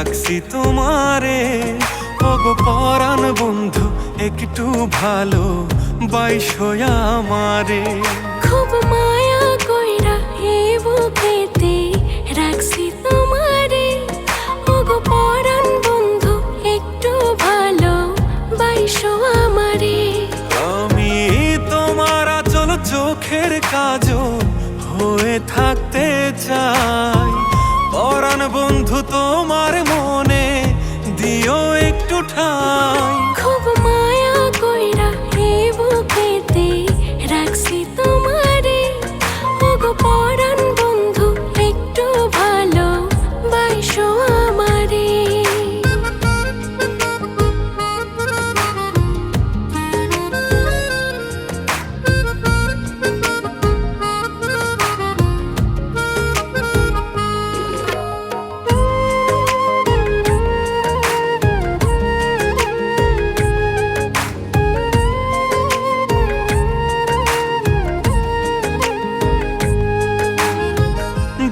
রাখছি তোমারে। ওগো পরাণ বন্ধু একটু ভালো বাইসো আমারে। খুব মায়া কইরা এ বুকেতে রাখছি তোমারে। ওগো পরাণ বন্ধু একটু ভালো বাইসো আমারে। আমি তোমার আচল চোখের কাজল হয়ে থাকতে চাই। পরাণ বন্ধু তোমার মনে দিও একটু ঠাঁই। খুব মায়া কইরা এ বুকেতে রাখছি তোমারে। ওগো পরাণ বন্ধু একটু ভালো বাইসো আমারে।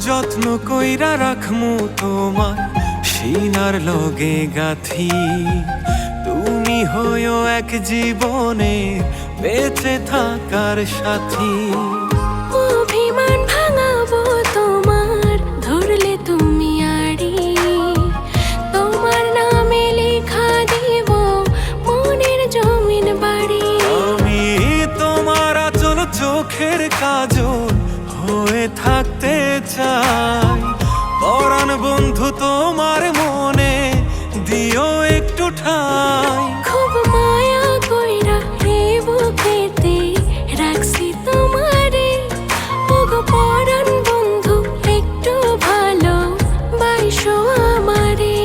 যত্ন কইরা রাখমু তোমার সিনার লগে গাথি। তুমি হইও এক জীবনে বেঁচে থাকার সাথী। অভিমান ভাঙাবো তোমার ধরলে তুমি আড়ি। তোমার নামে লেখা দিব মনের জমিন বাড়ি। আমি তোমার আচল চোখের কাজল হয়ে থাকতে চাই। পরাণ বন্ধু তোমার মনে দিও একটু ঠাঁই। খুব মায়া কইরা এ বুকেতে রাখছি তোমারে। ওগো পরাণ বন্ধু একটু ভালো বাইসো আমারে।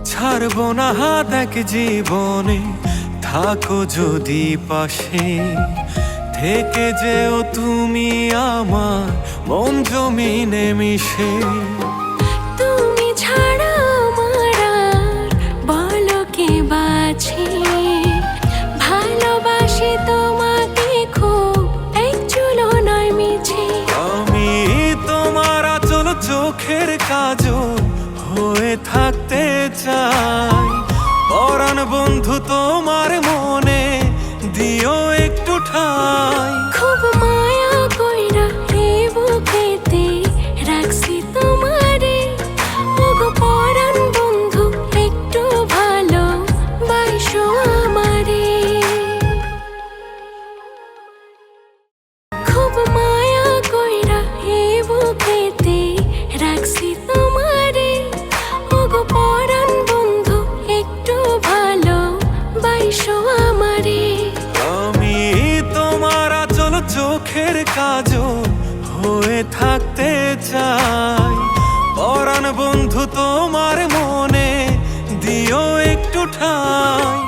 ছাড়বো না হাত এক জীবনে থাকো যদি পাশে। থেকে যেও তুমি আমার মন জমিনে মিশে। তুমি ছাড়া আমার আর বলো কে বাছে। ভালোবাসি তোমাকে খুব এক চুলো নয় মিছে। আমি তোমার আচল চোখের কাজল হয়ে থাকতে চাই। পরাণ বন্ধু তোমার মনে দিও একটু ঠাঁই। খুব মায়া কইরা এ বুকেতে রাখছি তোমারে। ওগো পরাণ বন্ধু একটু ভালো বাইসো আমারে। খুব মায়া কইরা এ বুকেতে রাখছি তোমারে। ওগো পরাণ বন্ধু একটু ভালো বাইসো আমারে। আমি তোমার আচল চোখের কাজল হয়ে থাকতে চাই। পরাণ বন্ধু তোমার মনে দিও একটু ঠাঁই।